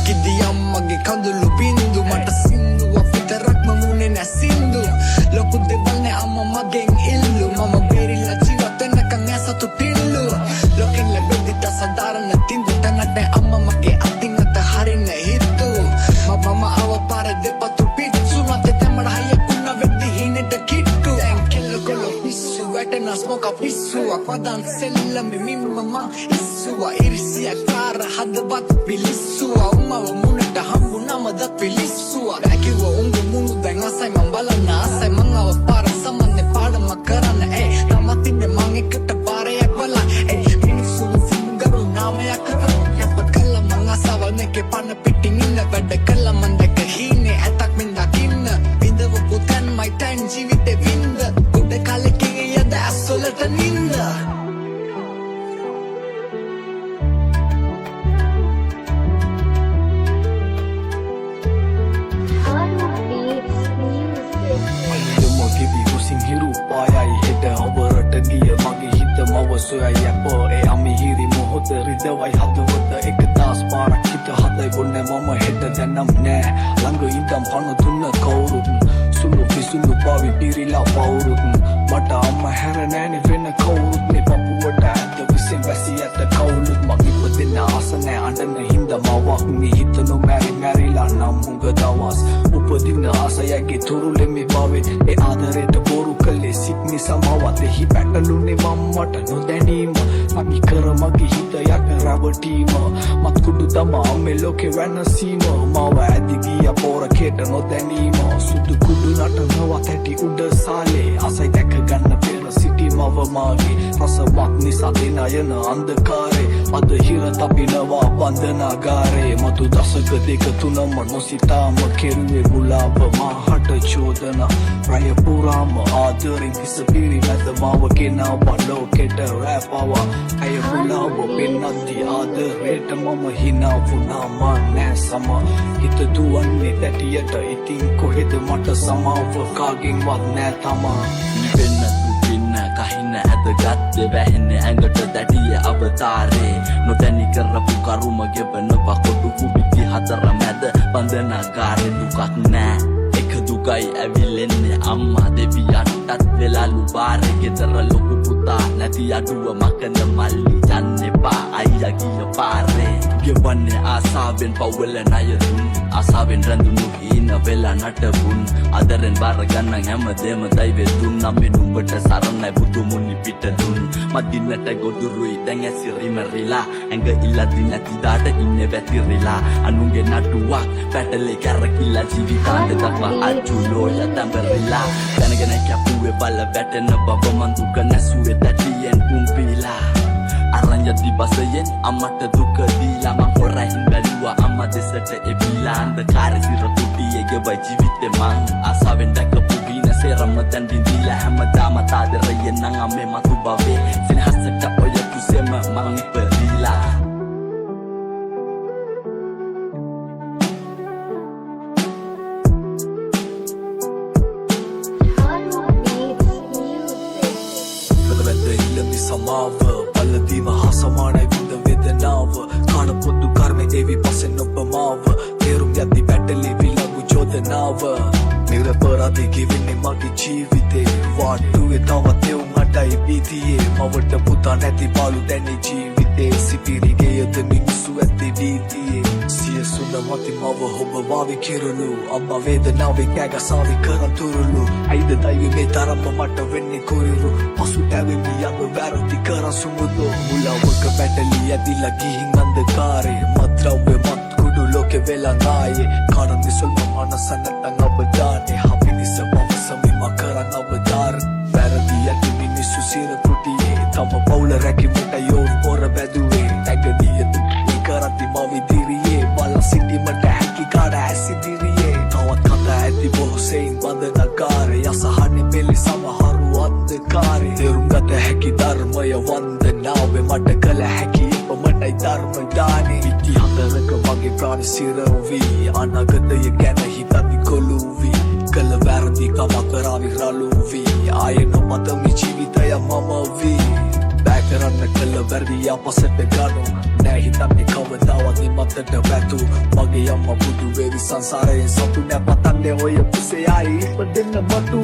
කිදි අම්මගේ කඳුළු බින්දු මට සින්දුවක් විතරක්ම මුනේ නැ සින්දු ලොකු දෙවල් නෑ අම්මා මගෙන් ඉල්ලු මම බේරිලා ජීවත් වෙනකන් ඇ සතු පිල්ලු ලෝකෙන් ලැබෙද්දි සාධාරණ තින්දු තැනට අම්මා මගේ අතින් අත හරින්න හිතු මම ආව පාර දෙපතු පිස්සු නැතේ තැමඩ හයිකුණ වෙද්දි හිනෙට කිට්ටු දැන් කෙල්ල කොල්ල පිස්සු වැටෙන ස්මෝක පිස්සුවක් වදන් සෙල්ලමේ මිම්මම ඉස්සුවා ඉරිසියා කාර හදවත් පිලිස්සුවා උමව මුණට හම්බුනම දත් පිලිස්සුවා දැකිව උංගු මුණු දැන් අසයි මම බලන්න ආසයි මං ආව පාර සමන්නේ පාඩම කරන්න තමතින්නේ මං එකට පාරයක් බලන්න මිනිස්සු සිංගරු නාමයක් කරා යපත් කළා මං අසවල් නෙකේ පන්න පිටින් ඉන්න වැඩ කළා මං දැක හීනේ ඇතක් මෙන් දකින්න විඳවපු තන් මයි තන් ජීවිතේ වින්ද උඩ කලකින් යද ඇස්වලට නින්ද Soya po ami hiri mohot ridawai hadwat ek das parak hit hatai bonne mama heta danam ne lango idam phana tunna kaurut sulu fisulu pavi pirila paurut mata amma harane ne venna kaurut ne papuwata ad visin vasiyata kaulut magi potinna asane andana hinda mawak ni hitanu mari la nam munga dawas upadinna asayage turule me pave e adareta boru kalle sikni samawat hi patalune mammata no danima ami karamage hita yak rabatima mat kudu tama amme loke wanasima mawa adigiya pora keta no danima sudu kudu natanawa thati uda sale asai dekka ganna pera city mawa mage rasawat nisa denayana andakare ada hira tapinawa bandanagare matu dasaka deka tunama nositama keruwe gulaba mahata chodana raya purama adarin disapiri mada mawa kenawa loketa rapawa aya gulaba pinnadi adareta mama hina vunama nasama hita duwanne tatiyata itin koheda mata samawa kagen wat nathama nibenna pinna kahina adagatte vähenne ඇඟට දැඩිය අවතාරේ නොදැනි කරපු කරුම ගෙවන පකොටු කුපිති හතර මැද බන්ධනාගාරේ දුකක් නෑ එක දුකයි ඇවිලෙන්නේ අම්මා දෙවියන්ටත් වෙලාලු බාරේ ගෙදර ලොකු පුතා නැති අඩුව මකන මල්ලි යන්න එපා අයියා ගිය පාරේ ගෙවන්නේ ආසාවෙන් පවුල ණය දුන් ආසාවෙන් රැඳුණු හීන වෙලා නටබුන් අදරෙන් බාර ගන්න හැමදේම දෛවේ දුන් නම් නුඹට සරණයි බුදු මුනි පිට දුන් මදින්නට ගොදුරුයි දැන් ඇසිරිමරිලා ඇඟ ඉල්ලදි නැති දාට ඉන්නේ වැතිරිලා අනුන්ගේ නටුවක් පැටලේ කැරකිලා ජීවිතාන්ත දක්වා අජුලෝය තඹරිලා දැනගෙන කැපුවේ බල වැටෙන බව මන් දුක නැසුවේ දැටියෙන් කුම්පිලා අරන් යති බසයෙන් අම්මට දුක දීලා මං හොරයින් බැලුවා අම්මා දෙසට එවිලා අන්ධකාරේ සිර කුටියේ ගෙවයි ජීවිතේ මං ආසාවෙන් දැකපු විනාසේ රමදන් දිලා හැමදාම තාදරයෙන් නම් අම්මේ මතු බවේ සිනහසට ඔය කුසෙම මං ඉපදිලා Samava paladima hasamanai vinda vedanava kana podu karme evi pasen uppamava terum yadi battali vilagu jodanawa niraparadi givinne mage jeevithe vaatuwe tawath eummatai bitiye mawata puta nathi balu dani jeevithe sipirige yada minisu ඇති වීතියේ සියසුන මති මව ඔබ වාවි කිරුළු අම්මා වේදනාවේ කෑගසාවි කරන් තුරුළු ඇයිද දෛවි මේ තරම්ම මට වෙන්නේ කුරුළු පසු තැවෙමි යම වැරදි කරන් සුමුදු මුලවක පැටලි ඇදිලා ගිහින් අන්ධකාරේ මත්ද්‍රව්‍ය මත් කුඩු ලෝකෙ වෙලා නායේ කාරන් විසල්ම මනස නැත්තන් අවදානේ හපිනිස පවසමි මකරන් අවදාර වැරදි ඇති මිනිස්සු සිර කුටියේ තම පවුල රැකිමට යෝන් පොර බැදුවේ නැගදිය කරති මවිදිරියේ බල සිටිමට හැකි කාඩ ඇසිදිරියේ තවත් කතා ඇති බොහොසෙයින් බඳනකාරය යසහනි පෙළි සමහරු අන්ධකාරය තෙරුම් ගත හැකි ධර්මය වන්දනාවේ මට කළ හැකි එපමණයි ධර්ම දානේ පිටි හතරක මගේ ප්‍රාණ සිරවී අනාගතය ගැන හිතමි කොළු වී කළ වැරදි කම කරාවි රළු වී ආයෙ නොපතමි ජීවිතය මම වී බෑ කරන්න කළ වැරදි අපසට ගනු නෑ හිතන්නේ කවදාවත් මත අතට වැතු මගේ අම්මා බුදු වේවි සංසාරයේ සතු නැපතන්නේ ඔය පුසේ ආයි ඉපදෙන්න මතු